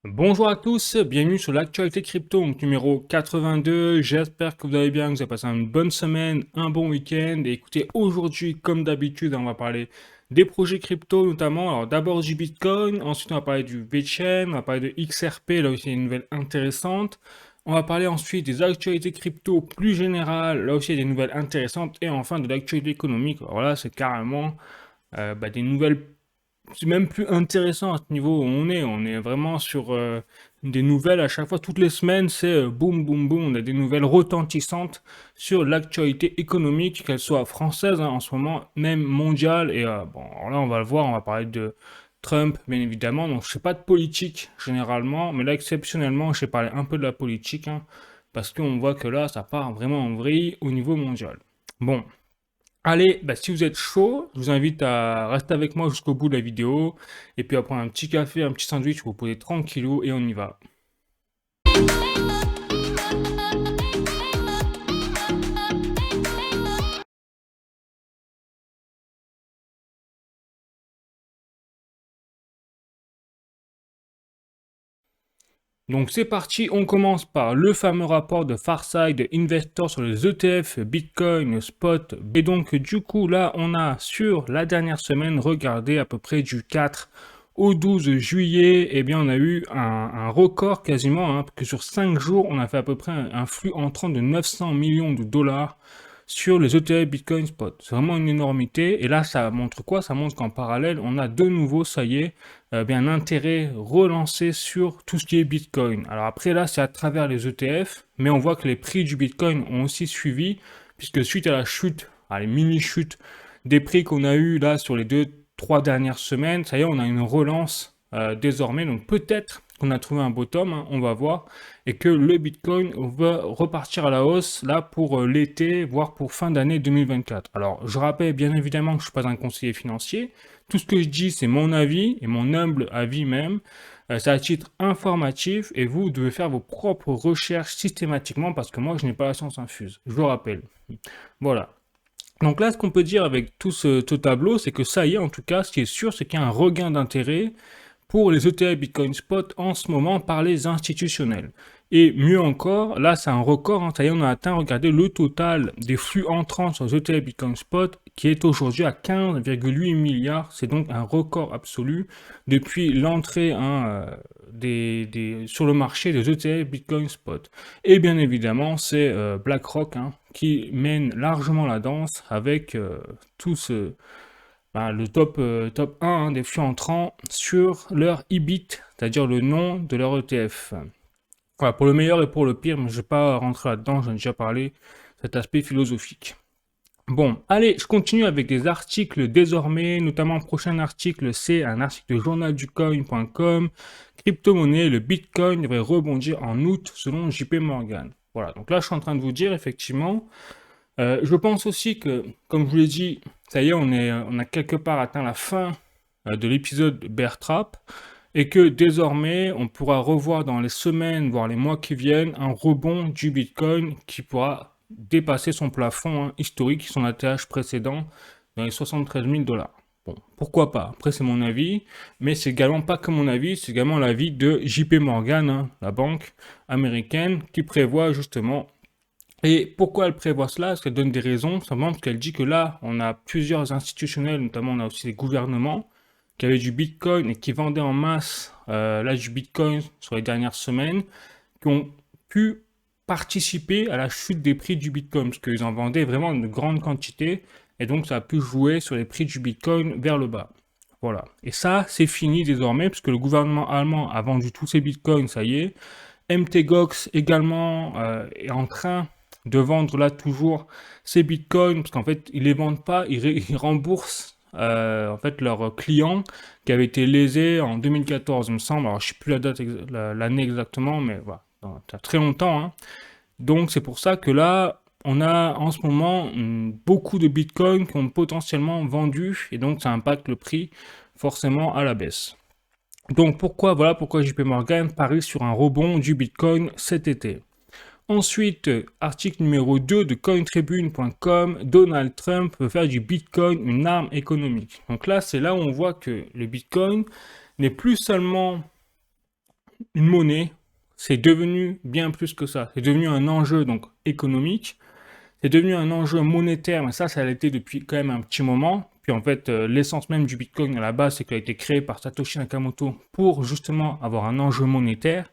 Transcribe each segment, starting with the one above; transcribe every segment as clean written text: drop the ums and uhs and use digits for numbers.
Bonjour à tous, bienvenue sur l'actualité crypto, donc numéro 82. J'espère que vous allez bien, que vous avez passé une bonne semaine, un bon week-end. Et écoutez, aujourd'hui, comme d'habitude, on va parler des projets crypto notamment. Alors d'abord du Bitcoin, ensuite on va parler du VeChain, on va parler de XRP, là aussi il y a une nouvelle intéressante. On va parler ensuite des actualités crypto plus générales, là aussi il y a des nouvelles intéressantes. Et enfin de l'actualité économique, alors là c'est carrément des nouvelles, c'est même plus intéressant à ce niveau où on est. On est vraiment sur des nouvelles à chaque fois, toutes les semaines, c'est boum, boum, boum. On a des nouvelles retentissantes sur l'actualité économique, qu'elle soit française en ce moment, même mondiale. Et bon, alors là, on va le voir, on va parler de Trump, bien évidemment. Donc, je ne fais pas de politique généralement, mais là, exceptionnellement, je vais parler un peu de la politique, hein, parce qu'on voit que là, ça part vraiment en vrille au niveau mondial. Bon, allez, si vous êtes chaud, je vous invite à rester avec moi jusqu'au bout de la vidéo et puis à prendre un petit café, un petit sandwich, vous posez tranquillou et on y va. Donc c'est parti, on commence par le fameux rapport de Farside Investor sur les ETF, Bitcoin, Spot. Et donc du coup là on a sur la dernière semaine regardé à peu près du 4 au 12 juillet, eh bien on a eu un record quasiment, hein, que sur 5 jours on a fait à peu près un flux entrant de 900 millions de dollars sur les ETF Bitcoin Spot. C'est vraiment une énormité. Et là, ça montre quoi? Ça montre qu'en parallèle, on a de nouveau, ça y est, un intérêt relancé sur tout ce qui est Bitcoin. Alors après, là, c'est à travers les ETF, mais on voit que les prix du Bitcoin ont aussi suivi, puisque suite à la chute, à les mini-chutes des prix qu'on a eu là sur les 2, 3 dernières semaines, ça y est, on a une relance désormais. Donc peut-être qu'on a trouvé un bottom, hein, on va voir, et que le Bitcoin va repartir à la hausse là pour l'été, voire pour fin d'année 2024. Alors je rappelle bien évidemment que je ne suis pas un conseiller financier, tout ce que je dis c'est mon avis et mon humble avis même. C'est à titre informatif et vous devez faire vos propres recherches systématiquement parce que moi je n'ai pas la science infuse, je vous rappelle. Voilà. Donc là, ce qu'on peut dire avec tout ce tableau, c'est que ça y est, en tout cas, ce qui est sûr, c'est qu'il y a un regain d'intérêt pour les ETF Bitcoin Spot en ce moment par les institutionnels. Et mieux encore, là c'est un record, hein, ça y est, on a atteint, regardez, le total des flux entrants sur les ETF Bitcoin Spot qui est aujourd'hui à 15,8 milliards. C'est donc un record absolu depuis l'entrée, hein, sur le marché des ETF Bitcoin Spot. Et bien évidemment, c'est BlackRock, hein, qui mène largement la danse avec tout ce, le top 1, hein, des flux entrants sur leur EBIT, c'est-à-dire le nom de leur ETF. Voilà, pour le meilleur et pour le pire, mais je ne vais pas rentrer là-dedans, j'en ai déjà parlé, cet aspect philosophique. Bon, allez, je continue avec des articles désormais, notamment le prochain article, c'est un article de journalducoin.com. Crypto-monnaie, le Bitcoin devrait rebondir en août selon JP Morgan. Voilà, donc là je suis en train de vous dire effectivement, je pense aussi que, comme je vous l'ai dit, ça y est, on a quelque part atteint la fin de l'épisode Bear Trap et que désormais, on pourra revoir dans les semaines, voire les mois qui viennent, un rebond du Bitcoin qui pourra dépasser son plafond, hein, historique, son ATH précédent, dans les 73 000 dollars. Bon, pourquoi pas? Après, c'est mon avis, mais c'est également pas que mon avis, c'est également l'avis de JP Morgan, hein, la banque américaine, qui prévoit justement. Et pourquoi elle prévoit cela? Parce qu'elle donne des raisons, simplement parce qu'elle dit que là, on a plusieurs institutionnels, notamment on a aussi des gouvernements, qui avaient du Bitcoin et qui vendaient en masse là du Bitcoin sur les dernières semaines, qui ont pu participer à la chute des prix du Bitcoin, parce qu'ils en vendaient vraiment une grande quantité, et donc ça a pu jouer sur les prix du Bitcoin vers le bas. Voilà. Et ça, c'est fini désormais, puisque le gouvernement allemand a vendu tous ses Bitcoins, ça y est. MTGOX également est en train de vendre là toujours ces bitcoins, parce qu'en fait, ils les vendent pas, ils remboursent en fait leurs clients qui avaient été lésés en 2014, il me semble. Alors, je sais plus la date, l'année exactement, mais voilà, ça a très longtemps, hein. Donc, c'est pour ça que là, on a en ce moment beaucoup de bitcoins qui ont potentiellement vendu, et donc ça impacte le prix forcément à la baisse. Donc voilà pourquoi JP Morgan parie sur un rebond du Bitcoin cet été. Ensuite, article numéro 2 de cointribune.com, Donald Trump veut faire du Bitcoin une arme économique. Donc là, c'est là où on voit que le Bitcoin n'est plus seulement une monnaie, c'est devenu bien plus que ça. C'est devenu un enjeu donc économique, c'est devenu un enjeu monétaire, mais ça l'a été depuis quand même un petit moment. Puis en fait, l'essence même du Bitcoin à la base, c'est qu'il a été créé par Satoshi Nakamoto pour justement avoir un enjeu monétaire.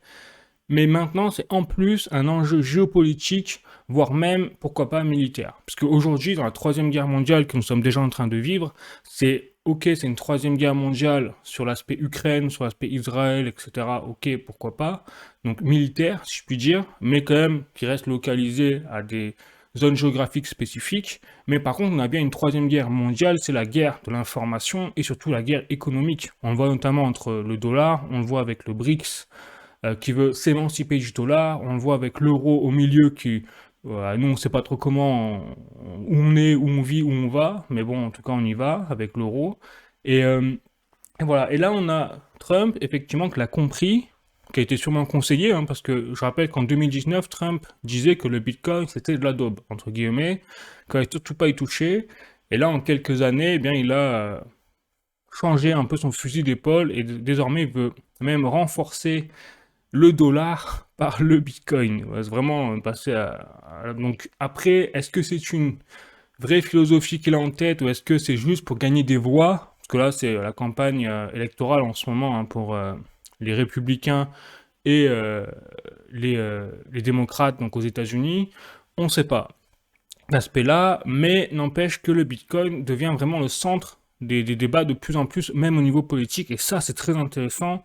Mais maintenant, c'est en plus un enjeu géopolitique, voire même, pourquoi pas, militaire. Parce qu'aujourd'hui, dans la Troisième Guerre mondiale que nous sommes déjà en train de vivre, c'est une Troisième Guerre mondiale sur l'aspect Ukraine, sur l'aspect Israël, etc. Ok, pourquoi pas. Donc militaire, si je puis dire, mais quand même qui reste localisé à des zones géographiques spécifiques. Mais par contre, on a bien une Troisième Guerre mondiale, c'est la guerre de l'information et surtout la guerre économique. On le voit notamment entre le dollar, on le voit avec le BRICS, qui veut s'émanciper du dollar. On le voit avec l'euro au milieu qui, nous on ne sait pas trop comment, où on est, où on vit, où on va, mais bon, en tout cas on y va avec l'euro. Et voilà, et là on a Trump, effectivement, qui l'a compris, qui a été sûrement conseillé, hein, parce que je rappelle qu'en 2019, Trump disait que le Bitcoin c'était de la daube, entre guillemets, qu'il fallait surtout pas y toucher. Et là, en quelques années, eh bien, il a changé un peu son fusil d'épaule et désormais il veut même renforcer le dollar par le Bitcoin. Ouais, c'est vraiment passer Donc après, est-ce que c'est une vraie philosophie qu'il a en tête ou est-ce que c'est juste pour gagner des voix? Parce que là, c'est la campagne électorale en ce moment, hein, pour les républicains et les démocrates donc aux États-Unis. On ne sait pas l'aspect-là, mais n'empêche que le Bitcoin devient vraiment le centre des débats de plus en plus, même au niveau politique, et ça, c'est très intéressant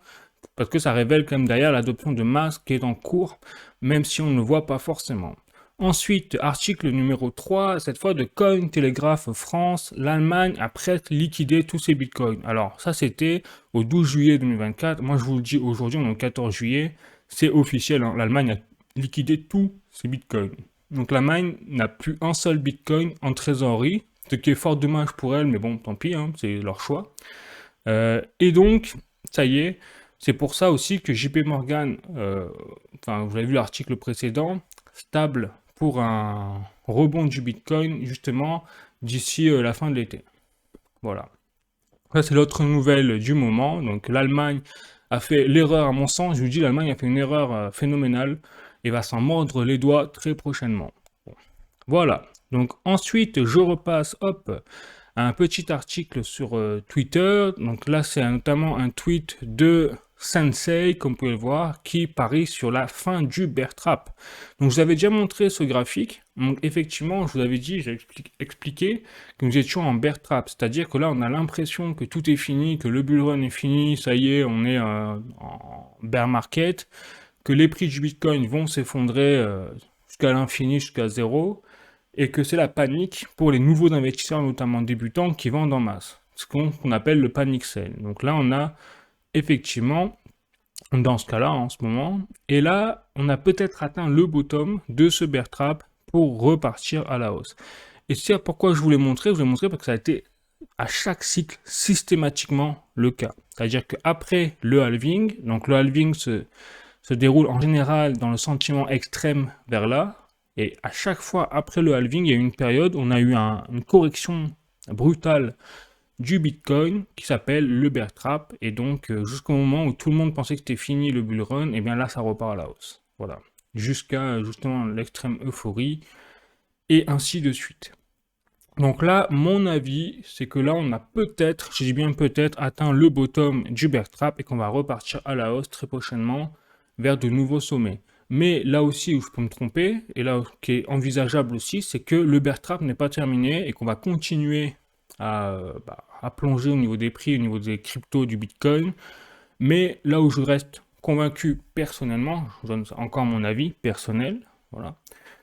parce que ça révèle quand même derrière l'adoption de masse qui est en cours, même si on ne le voit pas forcément. Ensuite, article numéro 3, cette fois de Cointelegraph France, l'Allemagne a presque liquidé tous ses bitcoins. Alors ça c'était au 12 juillet 2024, moi je vous le dis aujourd'hui, on est au 14 juillet, c'est officiel, hein, l'Allemagne a liquidé tous ses bitcoins. Donc l'Allemagne n'a plus un seul bitcoin en trésorerie, ce qui est fort dommage pour elle, mais bon, tant pis, hein, c'est leur choix. Et donc, ça y est, c'est pour ça aussi que JP Morgan, vous avez vu l'article précédent, stable pour un rebond du Bitcoin, justement, d'ici la fin de l'été. Voilà. Ça, c'est l'autre nouvelle du moment. Donc, l'Allemagne a fait l'erreur, à mon sens, je vous dis, l'Allemagne a fait une erreur phénoménale et va s'en mordre les doigts très prochainement. Bon. Voilà. Donc, ensuite, je repasse, hop, à un petit article sur Twitter. Donc là, c'est notamment un tweet de Sensei, comme vous pouvez le voir, qui parie sur la fin du bear trap. Donc je vous avais déjà montré ce graphique. Donc effectivement, je vous avais dit, j'ai expliqué que nous étions en bear trap, c'est-à-dire que là, on a l'impression que tout est fini, que le bull run est fini, ça y est, on est en bear market, que les prix du Bitcoin vont s'effondrer jusqu'à l'infini, jusqu'à zéro, et que c'est la panique pour les nouveaux investisseurs, notamment débutants, qui vendent en masse. Ce qu'on appelle le panic sell. Donc là, on a effectivement, dans ce cas-là, en ce moment, et là, on a peut-être atteint le bottom de ce bear trap pour repartir à la hausse. Et c'est pourquoi je vous l'ai montré. Je vous l'ai montré parce que ça a été à chaque cycle systématiquement le cas. C'est-à-dire qu'après le halving, donc le halving se déroule en général dans le sentiment extrême vers là, et à chaque fois après le halving, il y a eu une période où on a eu une correction brutale du Bitcoin qui s'appelle le bear trap, et donc jusqu'au moment où tout le monde pensait que c'était fini le bull run, et bien là ça repart à la hausse. Voilà. Jusqu'à justement l'extrême euphorie, et ainsi de suite. Donc là, mon avis, c'est que là on a peut-être, je dis bien peut-être, atteint le bottom du bear trap et qu'on va repartir à la hausse très prochainement vers de nouveaux sommets. Mais là aussi où je peux me tromper, et là qui est envisageable aussi, c'est que le bear trap n'est pas terminé et qu'on va continuer à plonger au niveau des prix, au niveau des cryptos, du Bitcoin. Mais là où je reste convaincu personnellement, je vous donne encore mon avis personnel, voilà,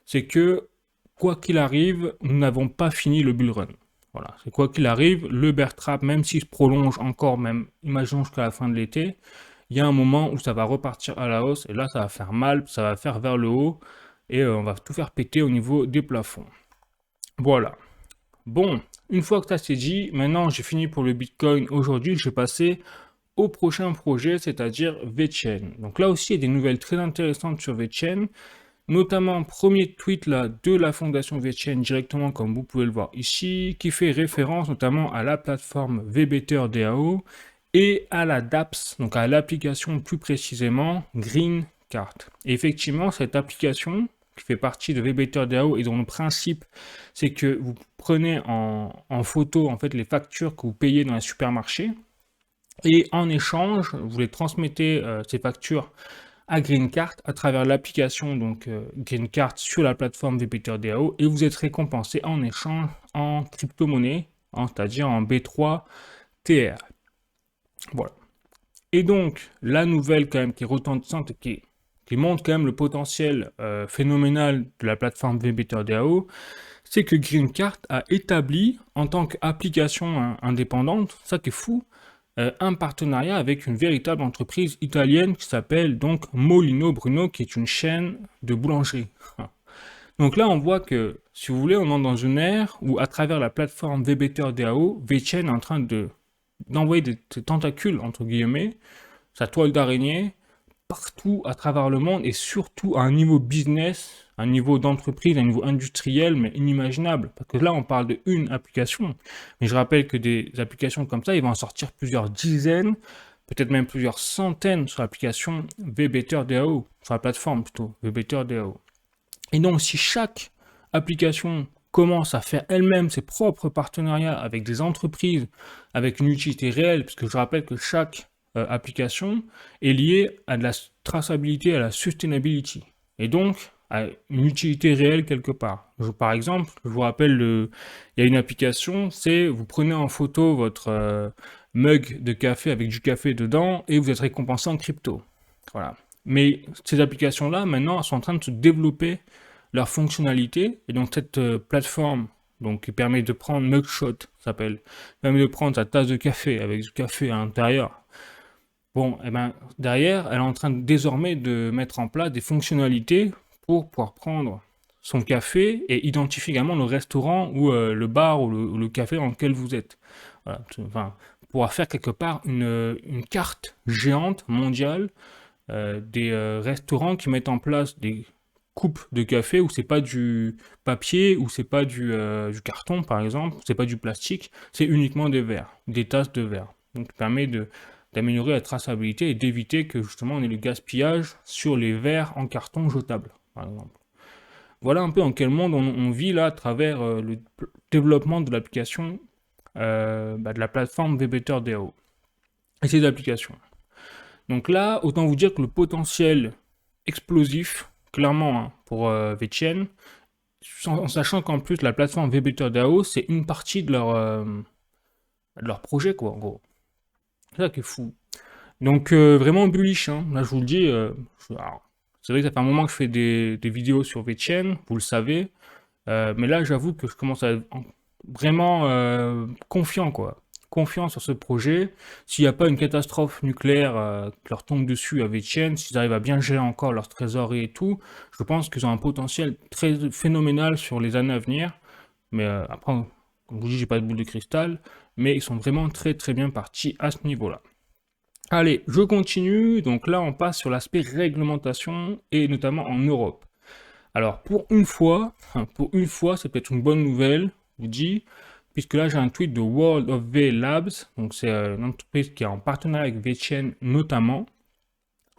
c'est que quoi qu'il arrive, nous n'avons pas fini le bull run. Voilà, c'est quoi qu'il arrive, le bear trap, même s'il se prolonge encore, même, imaginons jusqu'à la fin de l'été, il y a un moment où ça va repartir à la hausse, et là ça va faire mal, ça va faire vers le haut, et on va tout faire péter au niveau des plafonds. Voilà. Bon, une fois que ça c'est dit, maintenant j'ai fini pour le Bitcoin aujourd'hui, je vais passer au prochain projet, c'est-à-dire VeChain. Donc là aussi, il y a des nouvelles très intéressantes sur VeChain, notamment premier tweet là de la fondation VeChain directement, comme vous pouvez le voir ici, qui fait référence notamment à la plateforme VBetterDAO et à la DApps, donc à l'application plus précisément GreenCart. Et effectivement, cette application qui fait partie de VBetterDAO et dont le principe c'est que vous prenez en photo en fait les factures que vous payez dans les supermarchés et en échange vous les transmettez ces factures à GreenCart à travers l'application donc GreenCart sur la plateforme VBetterDAO et vous êtes récompensé en échange en crypto-monnaie, c'est-à-dire en B3 TR. Voilà. Et donc, la nouvelle quand même qui est retentissante et qui montre quand même le potentiel phénoménal de la plateforme VBetterDAO, c'est que GreenCart a établi en tant qu'application indépendante, ça qui est fou, un partenariat avec une véritable entreprise italienne qui s'appelle donc Molino Bruno, qui est une chaîne de boulangerie. Donc là, on voit que, si vous voulez, on entre dans une ère où, à travers la plateforme VBetterDAO, VeChain est en train d'envoyer des tentacules, entre guillemets, sa toile d'araignée, partout à travers le monde et surtout à un niveau business, un niveau d'entreprise, un niveau industriel, mais inimaginable. Parce que là, on parle de une application. Mais je rappelle que des applications comme ça, il va en sortir plusieurs dizaines, peut-être même plusieurs centaines sur l'application VBetterDAO, sur la plateforme plutôt, VBetterDAO. Et donc, si chaque application commence à faire elle-même ses propres partenariats avec des entreprises, avec une utilité réelle, parce que je rappelle que chaque application est liée à de la traçabilité, à la sustainability, et donc à une utilité réelle quelque part. Par exemple, je vous rappelle, il y a une application, c'est vous prenez en photo votre mug de café avec du café dedans et vous êtes récompensé en crypto. Voilà. Mais ces applications-là, maintenant, elles sont en train de se développer leur fonctionnalité. Et donc, cette plateforme donc, qui permet de prendre Mugshot, s'appelle, permet de prendre sa tasse de café avec du café à l'intérieur. Bon, et ben derrière, elle est en train désormais de mettre en place des fonctionnalités pour pouvoir prendre son café et identifier également le restaurant ou le bar ou le café dans lequel vous êtes. Voilà, enfin, pouvoir faire quelque part une carte géante mondiale des restaurants qui mettent en place des coupes de café où c'est pas du papier, où c'est pas du carton par exemple, c'est pas du plastique, c'est uniquement des verres, des tasses de verre. Donc ça permet d'améliorer la traçabilité et d'éviter que justement on ait le gaspillage sur les verres en carton jetables, par exemple. Voilà un peu en quel monde on vit là à travers le développement de l'application de la plateforme VBetterDAO et ses applications. Donc là, autant vous dire que le potentiel explosif, clairement, hein, pour VeChain, en sachant qu'en plus la plateforme VBetterDAO, c'est une partie de leur projet, quoi, en gros. C'est ça qui est fou. Donc vraiment bullish, hein. Là je vous le dis, c'est vrai que ça fait un moment que je fais des vidéos sur VeChain, vous le savez, mais là j'avoue que je commence à être vraiment confiant, quoi. Confiant sur ce projet. S'il n'y a pas une catastrophe nucléaire qui leur tombe dessus à VeChain, s'ils arrivent à bien gérer encore leur trésorerie et tout, je pense qu'ils ont un potentiel très phénoménal sur les années à venir. Mais après, comme je vous dis, j'ai pas de boule de cristal, mais ils sont vraiment très très bien partis à ce niveau-là. Allez, je continue. Donc là, on passe sur l'aspect réglementation et notamment en Europe. Alors pour une fois, c'est peut-être une bonne nouvelle, je vous dis, puisque là j'ai un tweet de World of V Labs, donc c'est une entreprise qui est en partenariat avec VeChain notamment,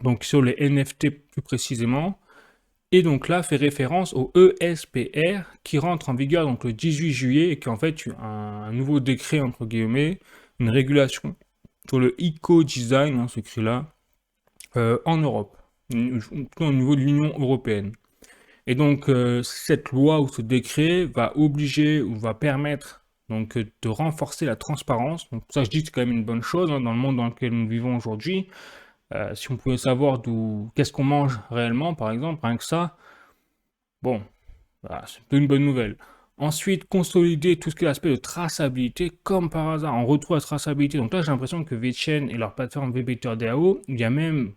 donc sur les NFT plus précisément, et donc là fait référence au ESPR qui rentre en vigueur donc le 18 juillet et qui est en fait un nouveau décret entre guillemets, une régulation sur le eco-design, hein, ce cri-là, en Europe, au niveau de l'Union européenne. Et donc cette loi ou ce décret va obliger ou va permettre donc de renforcer la transparence. Donc ça je dis que c'est quand même une bonne chose hein, dans le monde dans lequel nous vivons aujourd'hui. Si on pouvait savoir qu'est-ce qu'on mange réellement par exemple, rien que ça, bon, voilà, c'est une bonne nouvelle. Ensuite, consolider tout ce qui est l'aspect de traçabilité, comme par hasard, on retrouve la traçabilité. Donc là, j'ai l'impression que VeChain et leur plateforme VBetterDAO, il y a même,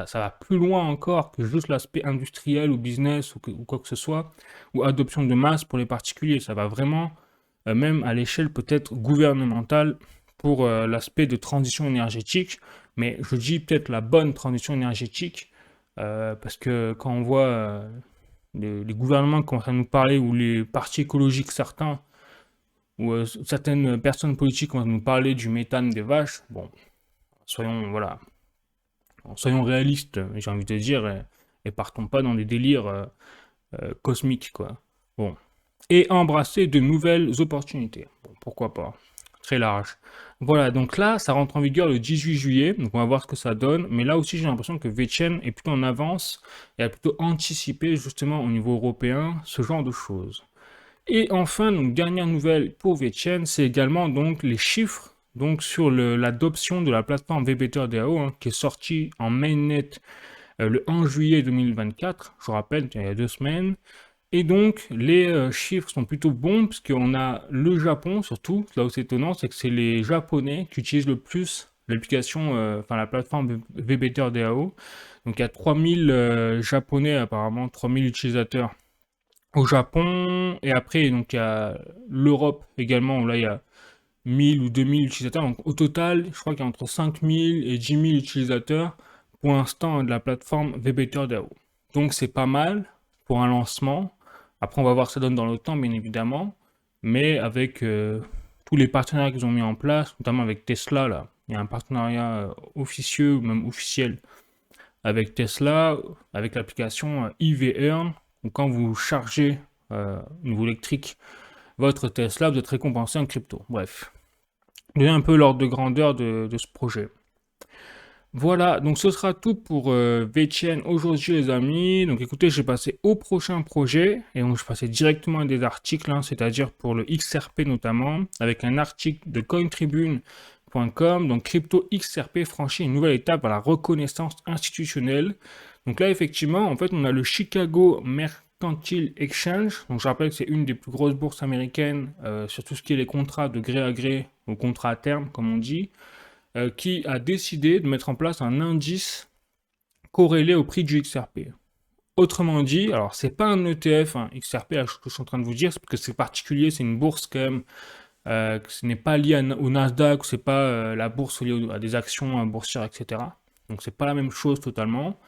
ça va plus loin encore que juste l'aspect industriel ou business ou quoi que ce soit, ou adoption de masse pour les particuliers. Ça va vraiment, même à l'échelle peut-être gouvernementale, pour l'aspect de transition énergétique. Mais je dis peut-être la bonne transition énergétique, parce que quand on voit les gouvernements commencent à nous parler, ou les partis écologiques certains, ou certaines personnes politiques commencent à nous parler du méthane des vaches, bon, voilà, soyons réalistes, j'ai envie de dire, et partons pas dans des délires cosmiques, quoi. Bon. Et embrasser de nouvelles opportunités. Bon, pourquoi pas. Très large. Voilà, donc là, ça rentre en vigueur le 18 juillet, donc on va voir ce que ça donne. Mais là aussi, j'ai l'impression que VeChain est plutôt en avance et a plutôt anticipé justement au niveau européen ce genre de choses. Et enfin, donc dernière nouvelle pour VeChain, c'est également donc les chiffres donc sur l'adoption de la plateforme VBTRDAO hein, qui est sortie en mainnet le 1 juillet 2024, je vous rappelle, il y a 2 semaines. Et donc, les chiffres sont plutôt bons, puisqu'on a le Japon, surtout, là où c'est étonnant, c'est que c'est les Japonais qui utilisent le plus l'application, enfin la plateforme VBTRDAO. Donc, il y a 3000 Japonais, apparemment, 3000 utilisateurs au Japon. Et après, donc, il y a l'Europe également, où là, il y a 1000 ou 2000 utilisateurs. Donc, au total, je crois qu'il y a entre 5000 et 10 000 utilisateurs pour l'instant de la plateforme VBTRDAO. Donc, c'est pas mal pour un lancement. Après, on va voir ce que ça donne dans le temps, bien évidemment. Mais avec tous les partenariats qu'ils ont mis en place, notamment avec Tesla, là, il y a un partenariat officieux, ou même officiel, avec Tesla, avec l'application EV-Earn. Donc, quand vous chargez au niveau électrique votre Tesla, vous êtes récompensé en crypto. Bref, donner un peu l'ordre de grandeur de ce projet. Voilà, donc ce sera tout pour VeChain aujourd'hui les amis. Donc écoutez, je vais passer au prochain projet et donc je vais passer directement à des articles, hein, c'est-à-dire pour le XRP notamment, avec un article de cointribune.com. Donc crypto XRP franchit une nouvelle étape à la reconnaissance institutionnelle. Donc là effectivement, en fait, on a le Chicago Mercantile Exchange. Donc je rappelle que c'est une des plus grosses bourses américaines sur tout ce qui est les contrats de gré à gré ou contrats à terme, comme on dit. Qui a décidé de mettre en place un indice corrélé au prix du XRP. Autrement dit, alors c'est pas un ETF, hein, XRP, là, ce que je suis en train de vous dire, c'est parce que c'est particulier, c'est une bourse quand même, que ce n'est pas lié au Nasdaq, c'est pas la bourse liée à des actions boursières, etc. Donc c'est pas la même chose totalement.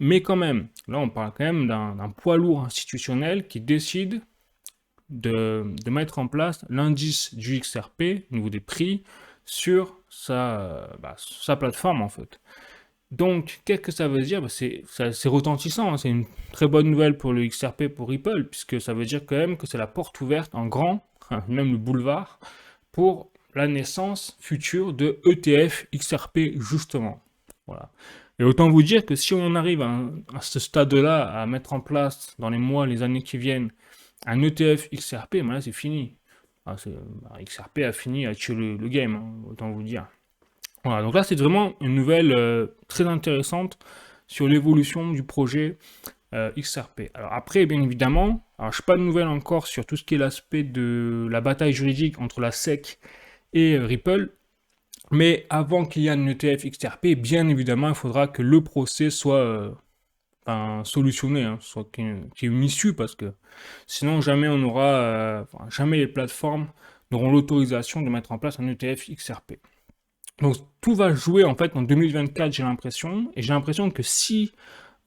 Mais quand même, là on parle quand même d'un poids lourd institutionnel qui décide de mettre en place l'indice du XRP au niveau des prix sur sa plateforme en fait. Donc, qu'est-ce que ça veut dire? C'est retentissant, hein. C'est une très bonne nouvelle pour le XRP, pour Ripple, puisque ça veut dire quand même que c'est la porte ouverte en grand, même le boulevard, pour la naissance future de ETF XRP justement. Voilà. Et autant vous dire que si on arrive à ce stade-là, à mettre en place dans les mois, les années qui viennent, un ETF XRP, ben là c'est fini. XRP a fini à tuer le game, hein, autant vous dire. Voilà, donc là c'est vraiment une nouvelle très intéressante sur l'évolution du projet XRP. Alors après, bien évidemment, alors je n'ai pas de nouvelles encore sur tout ce qui est l'aspect de la bataille juridique entre la SEC et Ripple, mais avant qu'il y ait un ETF XRP, bien évidemment, il faudra que le procès soit solutionné, hein, soit qu'il y ait une issue, parce que sinon jamais on aura, jamais les plateformes n'auront l'autorisation de mettre en place un ETF XRP. Donc tout va jouer en fait en 2024, j'ai l'impression, et j'ai l'impression que si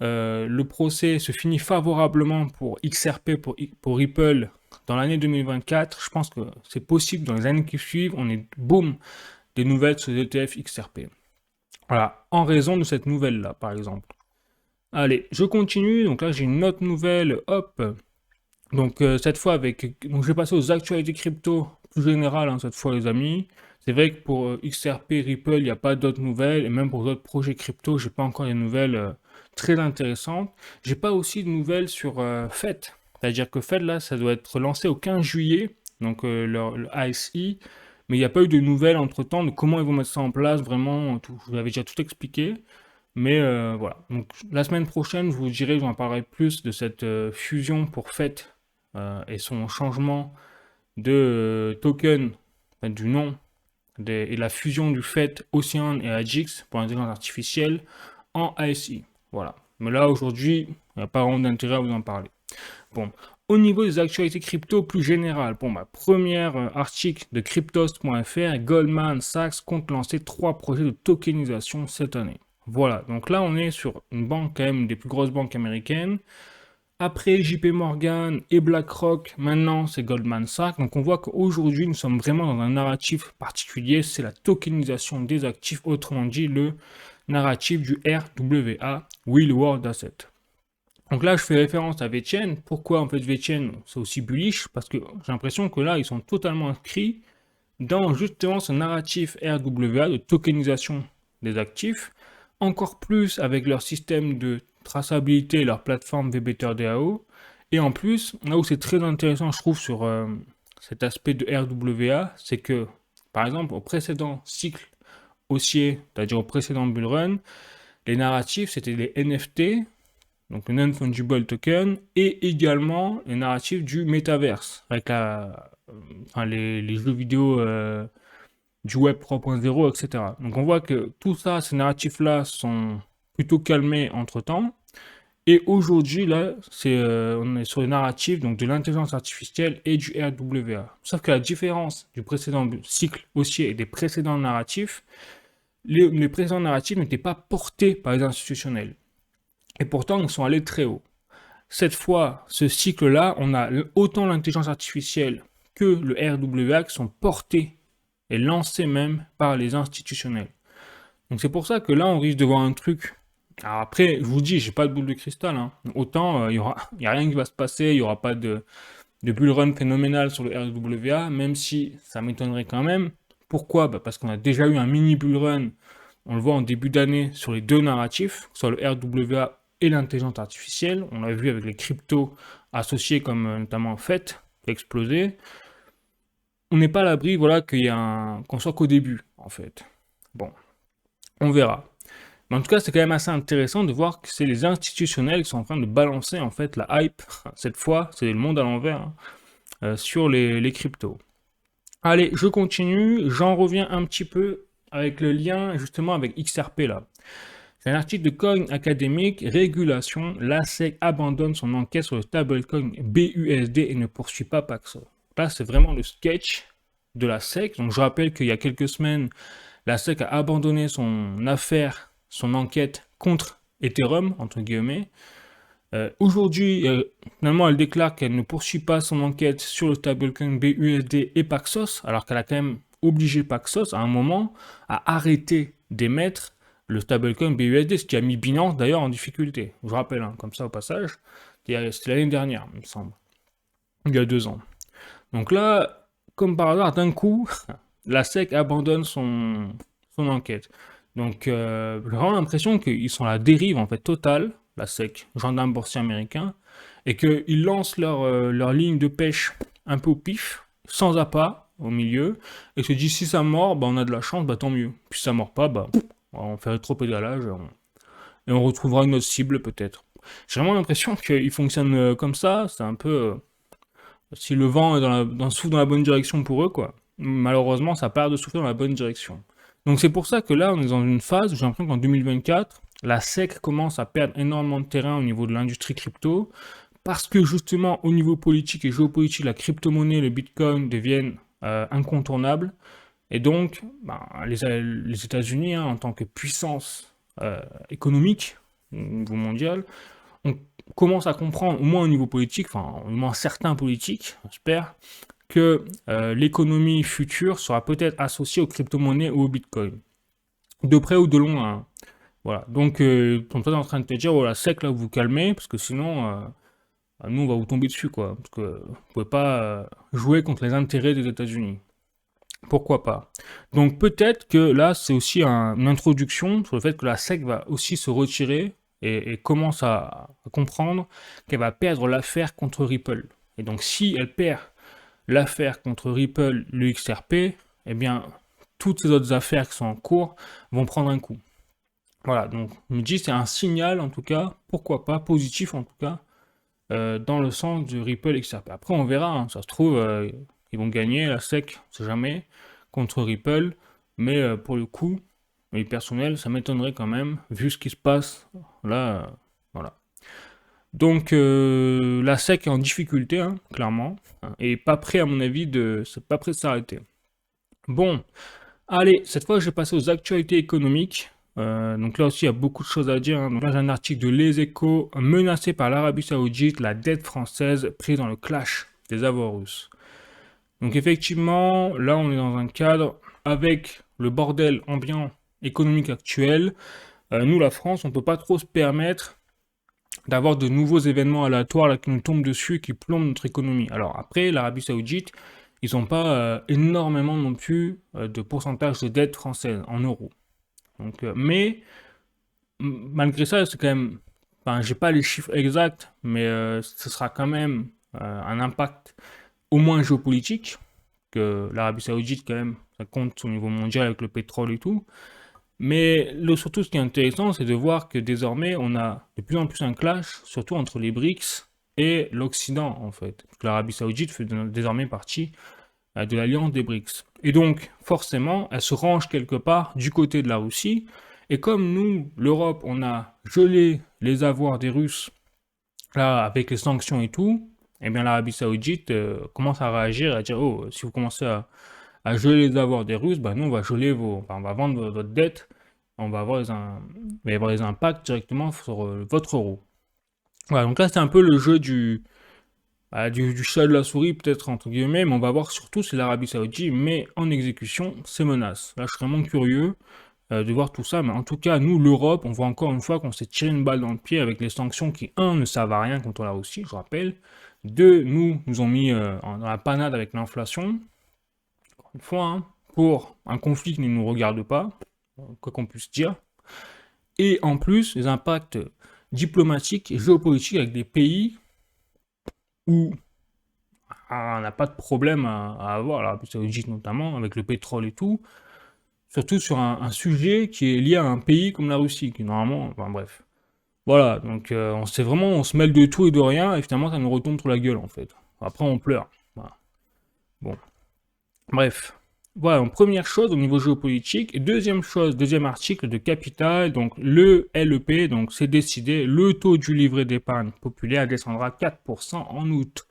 le procès se finit favorablement pour XRP, pour Ripple, dans l'année 2024, je pense que c'est possible dans les années qui suivent, on est boum, des nouvelles sur les ETF XRP. Voilà, en raison de cette nouvelle-là, par exemple. Allez, je continue. Donc là, j'ai une autre nouvelle. Hop. Donc cette fois donc je vais passer aux actualités crypto plus générales hein, cette fois, les amis. C'est vrai que pour XRP, Ripple, il n'y a pas d'autres nouvelles. Et même pour d'autres projets crypto, j'ai pas encore des nouvelles très intéressantes. J'ai pas aussi de nouvelles sur FED. C'est-à-dire que FED, là, ça doit être lancé au 15 juillet. Donc le ASI. Mais il n'y a pas eu de nouvelles entre-temps de comment ils vont mettre ça en place. Vraiment, je vous avais déjà tout expliqué. Mais voilà, donc la semaine prochaine, je vous dirai, je vous en parlerai plus de cette fusion pour FED et son changement de token, du nom, et la fusion du FED Ocean et Agix pour l'intelligence artificielle en ASI. Voilà, mais là aujourd'hui, il n'y a pas vraiment d'intérêt à vous en parler. Bon, au niveau des actualités crypto plus générales, premier article de cryptost.fr, Goldman Sachs compte lancer 3 projets de tokenisation cette année. Voilà, donc là on est sur une banque quand même des plus grosses banques américaines, Après JP Morgan et BlackRock, maintenant c'est Goldman Sachs. Donc on voit qu'aujourd'hui nous sommes vraiment dans un narratif particulier, c'est la tokenisation des actifs, autrement dit le narratif du RWA, Real World Asset. Donc là je fais référence à VeChain. Pourquoi en fait VeChain c'est aussi bullish? Parce que j'ai l'impression que là ils sont totalement inscrits dans justement ce narratif RWA de tokenisation des actifs, encore plus avec leur système de traçabilité, leur plateforme VBTRDAO, et en plus, là où c'est très intéressant, je trouve, sur cet aspect de RWA, c'est que, par exemple, au précédent cycle haussier, c'est-à-dire au précédent bull run, les narratifs, c'était les NFT, donc le non-fungible token, et également les narratifs du métaverse, avec les jeux vidéo du web 3.0, etc. Donc on voit que tout ça, ces narratifs-là sont plutôt calmés entre-temps. Et aujourd'hui, là, on est sur les narratifs donc de l'intelligence artificielle et du RWA. Sauf que la différence du précédent cycle haussier et des précédents narratifs, les précédents narratifs n'étaient pas portés par les institutionnels. Et pourtant, ils sont allés très haut. Cette fois, ce cycle-là, on a autant l'intelligence artificielle que le RWA qui sont portés et lancés même par les institutionnels. Donc c'est pour ça que là, on risque de voir un truc. Alors après, je vous dis, j'ai pas de boule de cristal. Hein. Autant, il y a rien qui va se passer, il n'y aura pas de bull run phénoménal sur le RWA, même si ça m'étonnerait quand même. Pourquoi? Parce qu'on a déjà eu un mini bull run, on le voit en début d'année, sur les deux narratifs, soit le RWA et l'intelligence artificielle. On l'a vu avec les cryptos associés comme notamment FET, qui a explosé. On n'est pas à l'abri, voilà, qu'on soit qu'au début, en fait. Bon, on verra. Mais en tout cas, c'est quand même assez intéressant de voir que c'est les institutionnels qui sont en train de balancer, en fait, la hype. Cette fois, c'est le monde à l'envers, hein, sur les cryptos. Allez, je continue. J'en reviens un petit peu avec le lien, justement, avec XRP, là. C'est un article de Coin Academic, régulation, la SEC abandonne son enquête sur le stablecoin BUSD et ne poursuit pas Paxos. Là, c'est vraiment le sketch de la SEC. Donc, je rappelle qu'il y a quelques semaines, la SEC a abandonné son affaire, son enquête contre Ethereum, entre guillemets. Aujourd'hui, finalement, elle déclare qu'elle ne poursuit pas son enquête sur le stablecoin BUSD et Paxos, alors qu'elle a quand même obligé Paxos, à un moment, à arrêter d'émettre le stablecoin BUSD, ce qui a mis Binance d'ailleurs en difficulté. Je rappelle, hein, comme ça au passage, c'était l'année dernière, il me semble, il y a 2 ans. Donc là, comme par hasard, d'un coup, la SEC abandonne son enquête. Donc j'ai vraiment l'impression qu'ils sont à la dérive en fait totale, la SEC, gendarme boursier américain, et qu'ils lancent leur ligne de pêche un peu au pif, sans appât au milieu, et se disent si ça mord, on a de la chance, tant mieux. Puis si ça mord pas, on fait trop pédalage et on retrouvera une autre cible peut-être. J'ai vraiment l'impression qu'ils fonctionnent comme ça, c'est un peu si le vent est souffle dans la bonne direction pour eux, quoi. Malheureusement, ça part de souffler dans la bonne direction. Donc c'est pour ça que là, on est dans une phase où j'ai l'impression qu'en 2024, la SEC commence à perdre énormément de terrain au niveau de l'industrie crypto, parce que justement, au niveau politique et géopolitique, la crypto-monnaie, le Bitcoin deviennent incontournables. Et donc, les États-Unis, hein, en tant que puissance économique au niveau mondial, on commence à comprendre, au moins au niveau politique, enfin, au moins certains politiques, j'espère, que l'économie future sera peut-être associée aux crypto-monnaies ou au Bitcoin. De près ou de loin. Hein. Voilà. Donc, on est en train de te dire, voilà, sec, là, vous vous calmez, parce que sinon, nous, on va vous tomber dessus, quoi. Parce que vous ne pouvez pas jouer contre les intérêts des États-Unis. Pourquoi pas? Donc peut-être que là, c'est aussi une introduction sur le fait que la SEC va aussi se retirer et commence à comprendre qu'elle va perdre l'affaire contre Ripple. Et donc si elle perd l'affaire contre Ripple, le XRP, eh bien toutes ces autres affaires qui sont en cours vont prendre un coup. Voilà, donc je me dis c'est un signal en tout cas, pourquoi pas, positif en tout cas, dans le sens du Ripple XRP. Après on verra, hein, ça se trouve... ils vont gagner, la SEC, on sait jamais, contre Ripple. Mais pour le coup, les personnels, ça m'étonnerait quand même, vu ce qui se passe là. Voilà. Donc la SEC est en difficulté, hein, clairement. Et pas prêt, à mon avis, c'est pas prêt de s'arrêter. Bon, allez, cette fois, je vais passer aux actualités économiques. Donc là aussi, il y a beaucoup de choses à dire, hein. Donc là, j'ai un article de Les Échos, menacé par l'Arabie Saoudite, la dette française prise dans le clash des avoirs russes. Donc effectivement, là, on est dans un cadre avec le bordel ambiant économique actuel. Nous, la France, on ne peut pas trop se permettre d'avoir de nouveaux événements aléatoires là, qui nous tombent dessus et qui plombent notre économie. Alors après, l'Arabie Saoudite, ils n'ont pas énormément non plus de pourcentage de dette française en euros. Donc, mais malgré ça, c'est quand même. Enfin, j'ai pas les chiffres exacts, mais ce sera quand même un impact au moins géopolitique, que l'Arabie Saoudite, quand même, ça compte au niveau mondial avec le pétrole et tout. Mais surtout, ce qui est intéressant, c'est de voir que désormais, on a de plus en plus un clash, surtout entre les BRICS et l'Occident, en fait. L'Arabie Saoudite fait désormais partie de l'alliance des BRICS. Et donc, forcément, elle se range quelque part du côté de la Russie. Et comme nous, l'Europe, on a gelé les avoirs des Russes, là, avec les sanctions et tout, eh bien, l'Arabie Saoudite commence à réagir, à dire, oh, si vous commencez à geler les avoirs des Russes, bah, nous, on va geler enfin, on va vendre votre dette, on va avoir il va y avoir des impacts directement sur votre euro. Voilà, donc là, c'est un peu le jeu du chat de la souris, peut-être entre guillemets, mais on va voir surtout si l'Arabie Saoudite met en exécution ces menaces. Là, je serais vraiment curieux de voir tout ça, mais en tout cas, nous, l'Europe, on voit encore une fois qu'on s'est tiré une balle dans le pied avec les sanctions qui, un, ne servent à rien contre la Russie, je rappelle, deux, nous ont mis dans la panade avec l'inflation, encore une fois, hein, pour un conflit qui ne nous regarde pas, quoi qu'on puisse dire, et en plus, les impacts diplomatiques et géopolitiques avec des pays où on n'a pas de problème à avoir, l'Arabie Saoudite notamment, avec le pétrole et tout, surtout sur un sujet qui est lié à un pays comme la Russie, qui normalement, enfin bref. Voilà, donc on se mêle de tout et de rien, et finalement ça nous retombe sur la gueule en fait. Après on pleure. Voilà. Bon, bref. Voilà, donc première chose au niveau géopolitique. Et deuxième chose, deuxième article de Capital, donc le LEP, donc c'est décidé, le taux du livret d'épargne populaire descendra à 4% en août.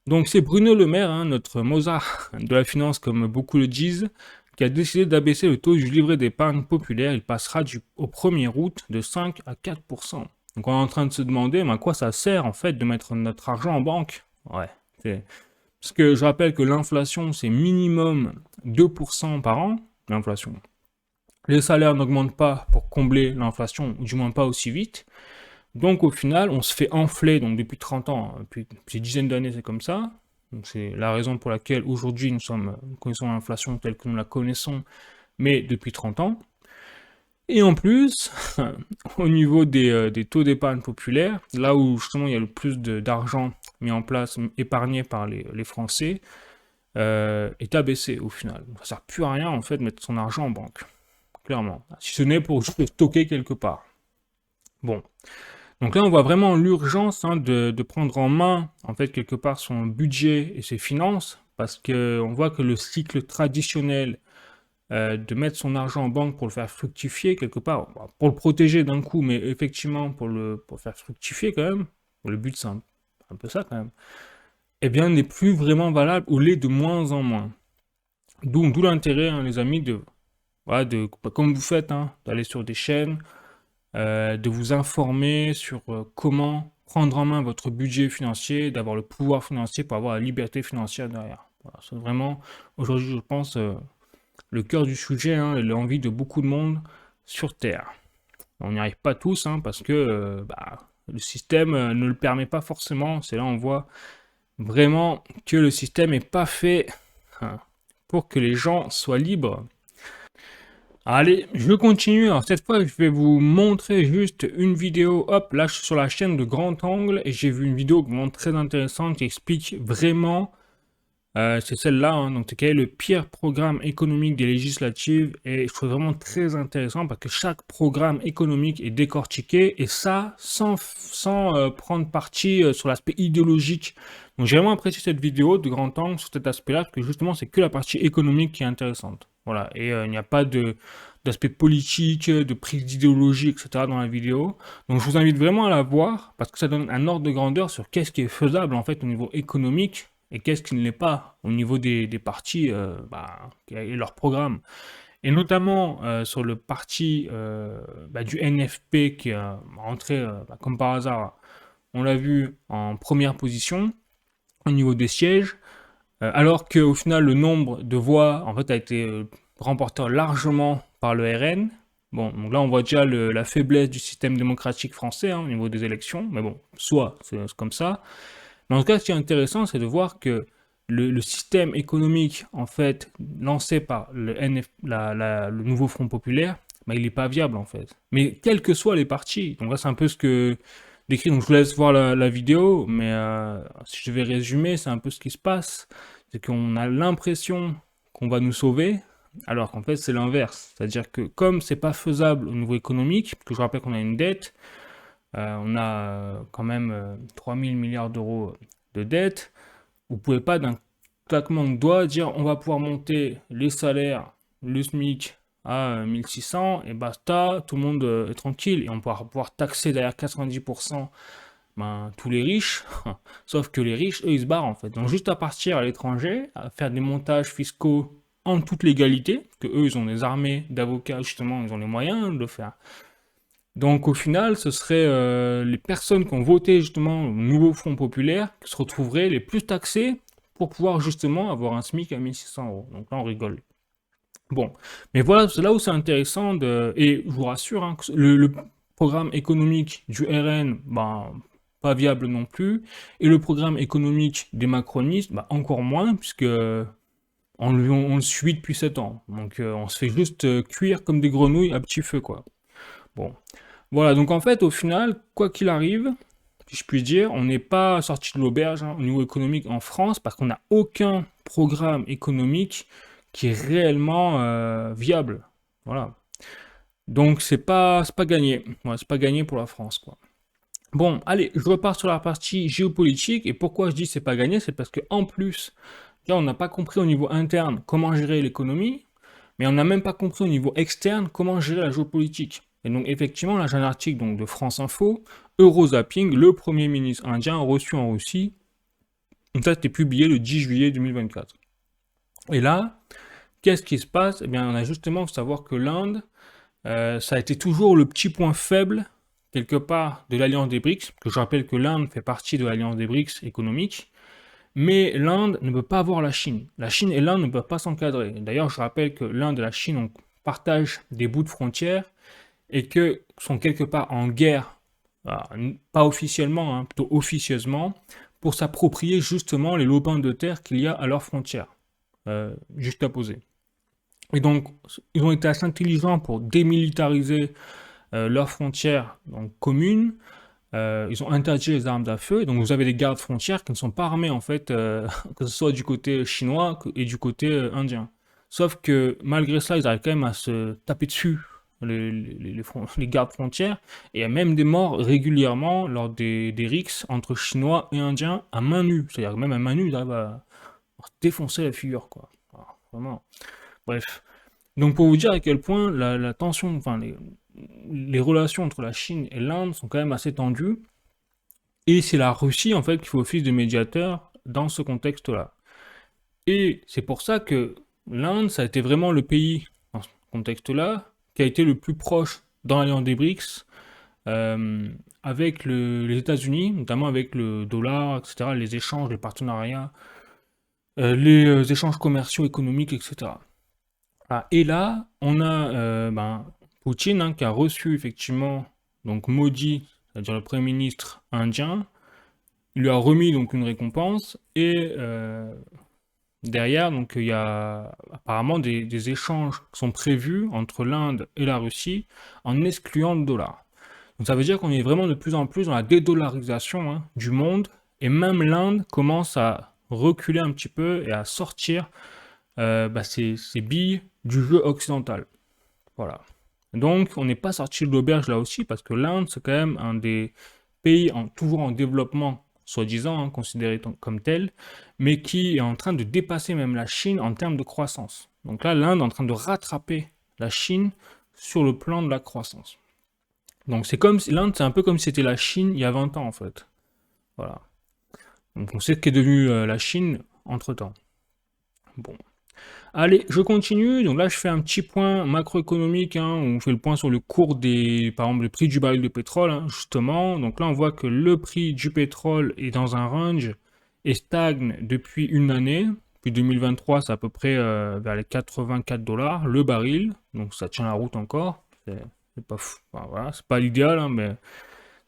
Donc c'est Bruno Le Maire, hein, notre Mozart de la finance comme beaucoup le disent, qui a décidé d'abaisser le taux du livret d'épargne populaire. Il passera au 1er août de 5 à 4%. Donc on est en train de se demander mais à quoi ça sert en fait de mettre notre argent en banque. Ouais, parce que je rappelle que l'inflation c'est minimum 2% par an, l'inflation. Les salaires n'augmentent pas pour combler l'inflation, ou du moins pas aussi vite. Donc au final, on se fait enfler, donc depuis 30 ans, depuis des dizaines d'années c'est comme ça. Donc c'est la raison pour laquelle aujourd'hui nous connaissons l'inflation telle que nous la connaissons, mais depuis 30 ans. Et en plus, au niveau des taux d'épargne populaire, là où justement il y a le plus d'argent mis en place, épargné par les Français, est abaissé au final. Ça ne sert plus à rien en fait de mettre son argent en banque, clairement. Si ce n'est pour juste le stocker quelque part. Bon. Donc là, on voit vraiment l'urgence de prendre en main, en fait, quelque part son budget et ses finances, parce qu'on voit que le cycle traditionnel de mettre son argent en banque pour le faire fructifier, quelque part, pour le protéger d'un coup, mais effectivement pour le faire fructifier quand même, le but c'est un peu ça quand même, eh bien, n'est plus vraiment valable ou l'est de moins en moins. D'où l'intérêt, hein, les amis, voilà, comme vous faites, hein, d'aller sur des chaînes, de vous informer sur comment prendre en main votre budget financier, d'avoir le pouvoir financier pour avoir la liberté financière derrière. Voilà, c'est vraiment, aujourd'hui, je pense, le cœur du sujet, hein, l'envie de beaucoup de monde sur Terre. On n'y arrive pas tous, hein, parce que le système ne le permet pas forcément. C'est là on voit vraiment que le système n'est pas fait hein, pour que les gens soient libres. Allez, je continue. Alors cette fois, je vais vous montrer juste une vidéo. Hop, là, je suis sur la chaîne de Grand Angle et j'ai vu une vidéo vraiment très intéressante qui explique vraiment, c'est celle-là, hein, donc quel est le pire programme économique des législatives. Et je trouve vraiment très intéressant parce que chaque programme économique est décortiqué et ça sans prendre parti sur l'aspect idéologique. Donc j'ai vraiment apprécié cette vidéo de Grand Angle sur cet aspect-là parce que justement, c'est que la partie économique qui est intéressante. Voilà, et il n'y a pas d'aspect politique, de prise d'idéologie, etc. dans la vidéo. Donc je vous invite vraiment à la voir, parce que ça donne un ordre de grandeur sur qu'est-ce qui est faisable en fait au niveau économique, et qu'est-ce qui ne l'est pas au niveau des partis et leur programme. et notamment sur le parti du NFP qui est rentré, comme par hasard, on l'a vu en première position au niveau des sièges, alors qu'au final le nombre de voix en fait a été remporté largement par le RN. Bon, donc là on voit déjà la faiblesse du système démocratique français au niveau des élections, mais bon, soit c'est comme ça. Mais en tout cas, ce qui est intéressant, c'est de voir que le système économique, en fait, lancé par le nouveau Front Populaire, il n'est pas viable, en fait. Mais quels que soient les partis, donc là, c'est un peu ce que décrit, donc je vous laisse voir la vidéo, mais si je vais résumer, c'est un peu ce qui se passe, c'est qu'on a l'impression qu'on va nous sauver, alors qu'en fait, c'est l'inverse. C'est-à-dire que comme c'est pas faisable au niveau économique, que je rappelle qu'on a une dette, on a quand même 3000 milliards d'euros de dette. Vous ne pouvez pas d'un claquement de doigts dire on va pouvoir monter les salaires, le SMIC à 1600 et basta, tout le monde est tranquille et on va pouvoir taxer derrière 90% tous les riches, sauf que les riches, eux, ils se barrent en fait. Donc juste à partir à l'étranger, à faire des montages fiscaux en toute légalité, que eux, ils ont des armées d'avocats, justement, ils ont les moyens de le faire. Donc au final, ce serait les personnes qui ont voté justement au nouveau Front Populaire qui se retrouveraient les plus taxées pour pouvoir justement avoir un SMIC à 1600 euros. Donc là, on rigole. Bon, mais voilà, c'est là où c'est intéressant et je vous rassure, que le programme économique du RN, pas viable non plus, et le programme économique des macronistes, encore moins, puisque on le suit depuis 7 ans. Donc on se fait juste cuire comme des grenouilles à petit feu, quoi. Bon. Voilà, donc en fait, au final, quoi qu'il arrive, si je puis dire, on n'est pas sorti de l'auberge au niveau économique en France parce qu'on n'a aucun programme économique qui est réellement viable. Voilà. Donc c'est pas gagné. Ouais, c'est pas gagné pour la France, quoi. Bon, allez, je repars sur la partie géopolitique. Et pourquoi je dis c'est pas gagné, c'est parce que en plus, là, on n'a pas compris au niveau interne comment gérer l'économie, mais on n'a même pas compris au niveau externe comment gérer la géopolitique. Et donc effectivement, là j'ai un article donc, de France Info, Eurozapping, le Premier ministre indien reçu en Russie. Donc ça c'était publié le 10 juillet 2024. Et là, qu'est-ce qui se passe? Eh bien, on a justement, faut savoir que l'Inde, ça a été toujours le petit point faible, quelque part, de l'Alliance des BRICS, que je rappelle que l'Inde fait partie de l'Alliance des BRICS économique, mais l'Inde ne peut pas avoir la Chine. La Chine et l'Inde ne peuvent pas s'encadrer. D'ailleurs, je rappelle que l'Inde et la Chine partagent des bouts de frontières et que sont quelque part en guerre, pas officiellement, plutôt officieusement, pour s'approprier justement les lopins de terre qu'il y a à leurs frontières, juste à poser. Et donc, ils ont été assez intelligents pour démilitariser leurs frontières communes. Ils ont interdit les armes à feu, et donc vous avez des gardes frontières qui ne sont pas armés en fait, que ce soit du côté chinois et du côté indien. Sauf que malgré ça, ils arrivent quand même à se taper dessus, les gardes frontières, et il y a même des morts régulièrement lors des rixes entre chinois et indiens à main nue. C'est-à-dire que même à main nue, ils arrivent à défoncer la figure, quoi. Alors, vraiment. Bref. Donc pour vous dire à quel point la tension, enfin les relations entre la Chine et l'Inde sont quand même assez tendues, et c'est la Russie en fait qui fait office de médiateur dans ce contexte-là. Et c'est pour ça que l'Inde, ça a été vraiment le pays, dans ce contexte-là, qui a été le plus proche dans l'alliance des BRICS, avec les États-Unis, notamment avec le dollar, etc., les échanges, les partenariats, les échanges commerciaux, économiques, etc. Ah, et là, on a Poutine qui a reçu effectivement donc Modi, c'est-à-dire le Premier ministre indien, il lui a remis donc une récompense et derrière donc il y a apparemment des échanges qui sont prévus entre l'Inde et la Russie en excluant le dollar. Donc ça veut dire qu'on est vraiment de plus en plus dans la dédollarisation du monde et même l'Inde commence à reculer un petit peu et à sortir ces billes du jeu occidental. Voilà. Donc, on n'est pas sorti de l'auberge là aussi, parce que l'Inde, c'est quand même un des pays toujours en développement, soi-disant, considéré comme tel, mais qui est en train de dépasser même la Chine en termes de croissance. Donc là, l'Inde est en train de rattraper la Chine sur le plan de la croissance. Donc c'est comme si l'Inde, c'est un peu comme si c'était la Chine il y a 20 ans, en fait. Voilà. Donc on sait ce qu'est devenu la Chine entre-temps. Bon. Allez, je continue. Donc là, je fais un petit point macroéconomique, hein, où on fait le point sur le cours des, par exemple, le prix du baril de pétrole, hein, justement. Donc là, on voit que le prix du pétrole est dans un range et stagne depuis une année. Puis 2023, c'est à peu près vers les 84 dollars le baril. Donc ça tient la route encore. C'est pas fou. Enfin, voilà, c'est pas l'idéal, hein, mais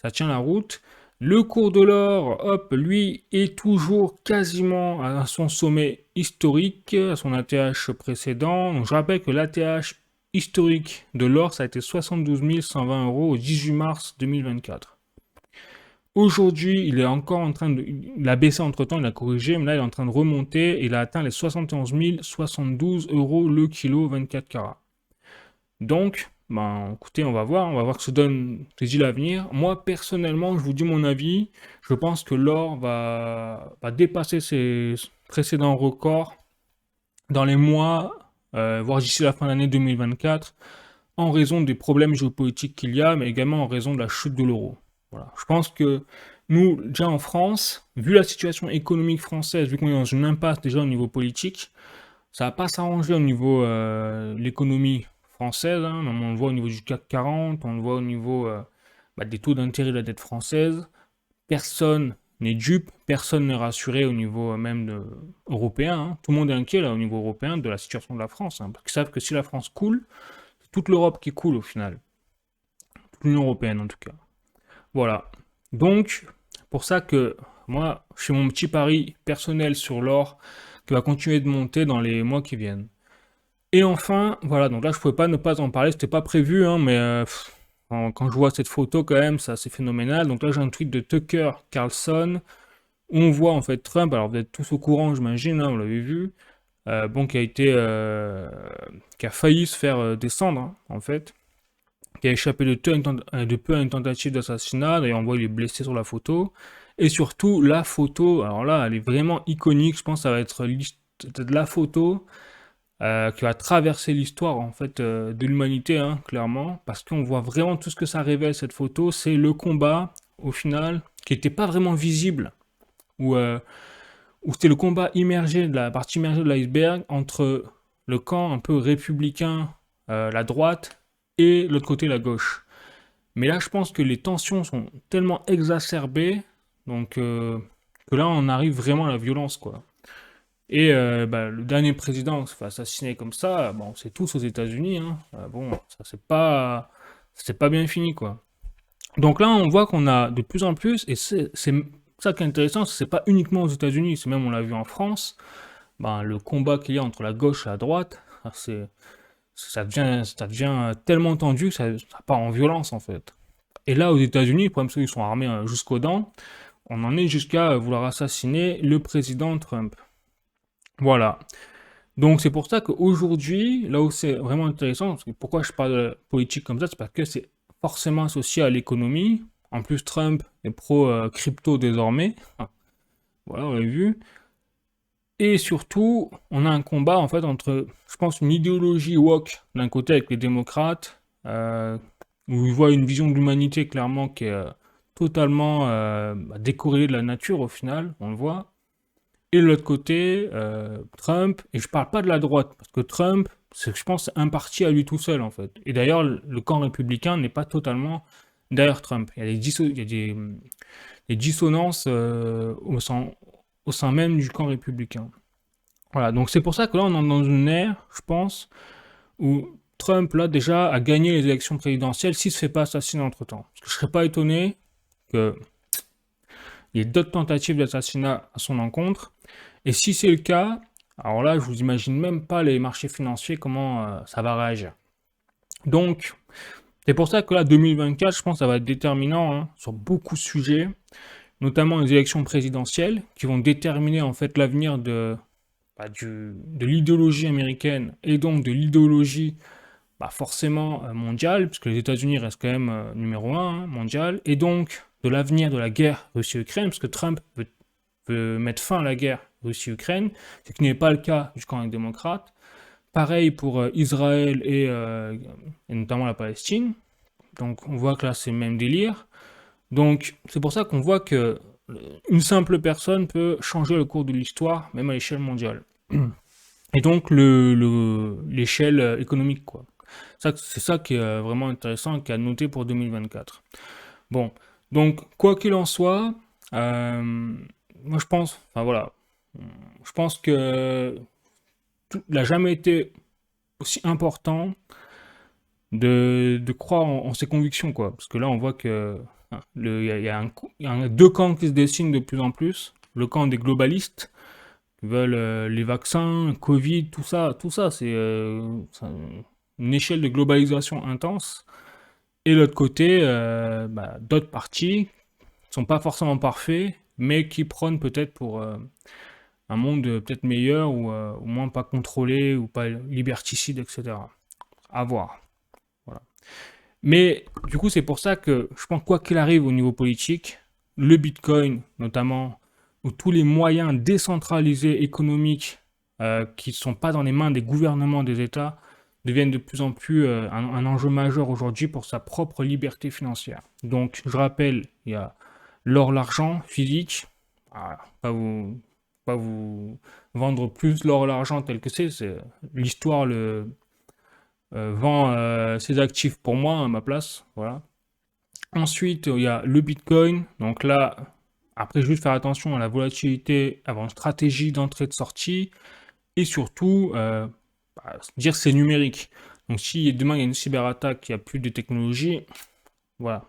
ça tient la route. Le cours de l'or, hop, lui est toujours quasiment à son sommet historique, à son ATH précédent. Donc, je rappelle que l'ATH historique de l'or, ça a été 72 120 euros au 18 mars 2024. Aujourd'hui, il est encore en train de... Il a baissé entre-temps, il a corrigé, mais là, il est en train de remonter. Il a atteint les 71 072 euros le kilo 24 carats. Donc, ben, écoutez, on va voir que se donne, se dit l'avenir. Moi, personnellement, je vous dis mon avis, je pense que l'or va dépasser ses précédents records dans les mois, voire d'ici la fin d'année 2024, en raison des problèmes géopolitiques qu'il y a, mais également en raison de la chute de l'euro. Voilà. Je pense que nous, déjà en France, vu la situation économique française, vu qu'on est dans une impasse déjà au niveau politique, ça va pas s'arranger au niveau de l'économie française, hein. On le voit au niveau du CAC 40, on le voit au niveau des taux d'intérêt de la dette française. Personne n'est dupe, personne n'est rassuré au niveau européen, hein. Tout le monde est inquiet là au niveau européen de la situation de la France, hein, parce qu'ils savent que si la France coule, c'est toute l'Europe qui coule au final. Toute l'Union européenne en tout cas. Voilà. Donc, pour ça que moi, je fais mon petit pari personnel sur l'or qui va continuer de monter dans les mois qui viennent. Et enfin, voilà, donc là je pouvais pas ne pas en parler, c'était pas prévu, hein, mais quand je vois cette photo quand même, c'est assez phénoménal. Donc là j'ai un tweet de Tucker Carlson, où on voit en fait Trump, alors vous êtes tous au courant j'imagine, hein, vous l'avez vu, bon qui a failli se faire descendre, hein, en fait, qui a échappé de peu à une tentative d'assassinat, d'ailleurs on voit il est blessé sur la photo, et surtout la photo, alors là elle est vraiment iconique, je pense que ça va être de la photo qui va traverser l'histoire en fait de l'humanité, hein, clairement, parce qu'on voit vraiment tout ce que ça révèle cette photo, c'est le combat au final qui n'était pas vraiment visible, où c'était le combat immergé de la partie immergée de l'iceberg entre le camp un peu républicain, la droite, et l'autre côté la gauche. Mais là, je pense que les tensions sont tellement exacerbées, donc que là, on arrive vraiment à la violence, quoi. Et le dernier président qui se fait assassiner comme ça, bon, c'est tous aux États-Unis, hein. Bon, ça c'est pas bien fini, quoi. Donc là, on voit qu'on a de plus en plus, et c'est ça qui est intéressant, c'est pas uniquement aux États-Unis, c'est même on l'a vu en France, ben, le combat qu'il y a entre la gauche et la droite, ça devient tellement tendu que ça part en violence en fait. Et là, aux États-Unis, le problème c'est qu'ils sont armés jusqu'aux dents, on en est jusqu'à vouloir assassiner le président Trump. Voilà. Donc c'est pour ça qu'aujourd'hui, là où c'est vraiment intéressant, parce que pourquoi je parle de politique comme ça, c'est parce que c'est forcément associé à l'économie. En plus, Trump est pro-crypto désormais. Voilà, on l'a vu. Et surtout, on a un combat en fait entre, je pense, une idéologie woke d'un côté avec les démocrates, où ils voient une vision de l'humanité clairement qui est totalement décorrélée de la nature au final, on le voit. Et de l'autre côté, Trump, et je parle pas de la droite, parce que Trump, je pense, c'est un parti à lui tout seul, en fait. Et d'ailleurs, le camp républicain n'est pas totalement derrière Trump. Il y a des dissonances au sein même du camp républicain. Voilà, donc c'est pour ça que là, on est dans une ère, je pense, où Trump, là, déjà, a gagné les élections présidentielles s'il se fait pas assassiner entre-temps. Parce que je serais pas étonné qu'il y ait d'autres tentatives d'assassinat à son encontre. Et si c'est le cas, alors là, je vous imagine même pas les marchés financiers, comment ça va réagir. Donc, c'est pour ça que là, 2024, je pense que ça va être déterminant, hein, sur beaucoup de sujets, notamment les élections présidentielles, qui vont déterminer en fait l'avenir de l'idéologie américaine et donc de l'idéologie forcément mondiale, puisque les États-Unis restent quand même numéro 1 mondial, et donc de l'avenir de la guerre Russie-Ukraine, parce que Trump veut mettre fin à la guerre Russie-Ukraine, ce qui n'est pas le cas du camp démocrate. Pareil pour Israël et notamment la Palestine. Donc on voit que là c'est le même délire. Donc c'est pour ça qu'on voit que une simple personne peut changer le cours de l'histoire, même à l'échelle mondiale. et donc l'échelle économique, quoi. C'est ça qui est vraiment intéressant et qui est à noter pour 2024. Bon, donc quoi qu'il en soit, moi je pense, enfin voilà, je pense que il n'a jamais été aussi important de croire en ses convictions, quoi. Parce que là, on voit que hein, il y a deux camps qui se dessinent de plus en plus. Le camp des globalistes, qui veulent les vaccins, Covid, tout ça, c'est une échelle de globalisation intense. Et l'autre côté, d'autres partis qui sont pas forcément parfaits, mais qui prônent peut-être pour un monde peut-être meilleur ou au moins pas contrôlé ou pas liberticide, etc. À voir. Voilà. Mais du coup, c'est pour ça que je pense quoi qu'il arrive au niveau politique, le Bitcoin notamment, ou tous les moyens décentralisés économiques qui ne sont pas dans les mains des gouvernements des États, deviennent de plus en plus un enjeu majeur aujourd'hui pour sa propre liberté financière. Donc, je rappelle, il y a l'or, l'argent physique. Ah, pas vous vendre plus l'or, l'argent tel que c'est l'histoire vend ses actifs pour moi à ma place, voilà. Ensuite, il y a le Bitcoin. Donc là, après, juste faire attention à la volatilité, avoir une stratégie d'entrée de sortie et surtout dire que c'est numérique. Donc si demain il y a une cyberattaque, il n'y a plus de technologie, voilà.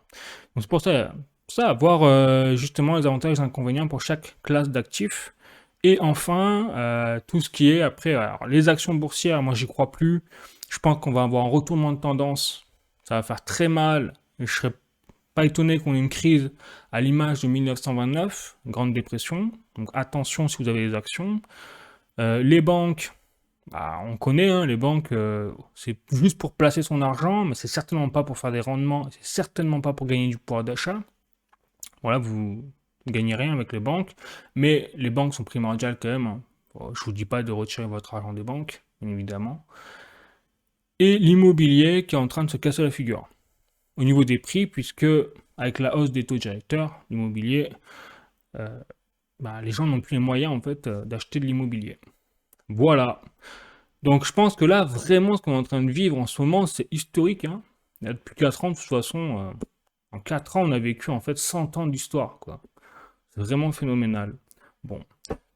Donc c'est pour ça avoir justement les avantages et les inconvénients pour chaque classe d'actifs. Et enfin, tout ce qui est après, alors, les actions boursières, moi j'y crois plus. Je pense qu'on va avoir un retournement de tendance. Ça va faire très mal. Et je serais pas étonné qu'on ait une crise à l'image de 1929, Grande Dépression. Donc attention si vous avez des actions. Les banques, bah, on connaît, hein, les banques, c'est juste pour placer son argent, mais c'est certainement pas pour faire des rendements, c'est certainement pas pour gagner du pouvoir d'achat. Voilà, vous gagnez rien avec les banques, mais les banques sont primordiales quand même, hein. Bon, je vous dis pas de retirer votre argent des banques, bien évidemment. Et l'immobilier qui est en train de se casser la figure. Au niveau des prix, puisque avec la hausse des taux directeurs, l'immobilier, euh, les gens n'ont plus les moyens en fait d'acheter de l'immobilier. Voilà. Donc je pense que là, vraiment, ce qu'on est en train de vivre en ce moment, c'est historique, hein. Depuis 4 ans, de toute façon, en 4 ans, on a vécu en fait 100 ans d'histoire, quoi. C'est vraiment phénoménal. Bon.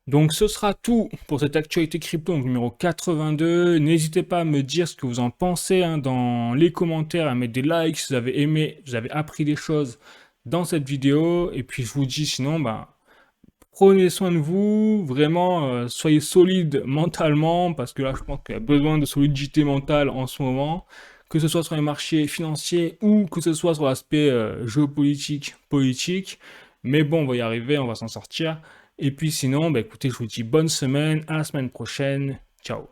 Donc ce sera tout pour cette actualité crypto donc numéro 82. N'hésitez pas à me dire ce que vous en pensez hein, dans les commentaires, à mettre des likes si vous avez aimé, si vous avez appris des choses dans cette vidéo. Et puis je vous dis sinon, prenez soin de vous, vraiment, soyez solide mentalement, parce que là, je pense qu'il y a besoin de solidité mentale en ce moment, que ce soit sur les marchés financiers ou que ce soit sur l'aspect géopolitique, politique. Mais bon, on va y arriver, on va s'en sortir. Et puis sinon, écoutez, je vous dis bonne semaine, à la semaine prochaine. Ciao.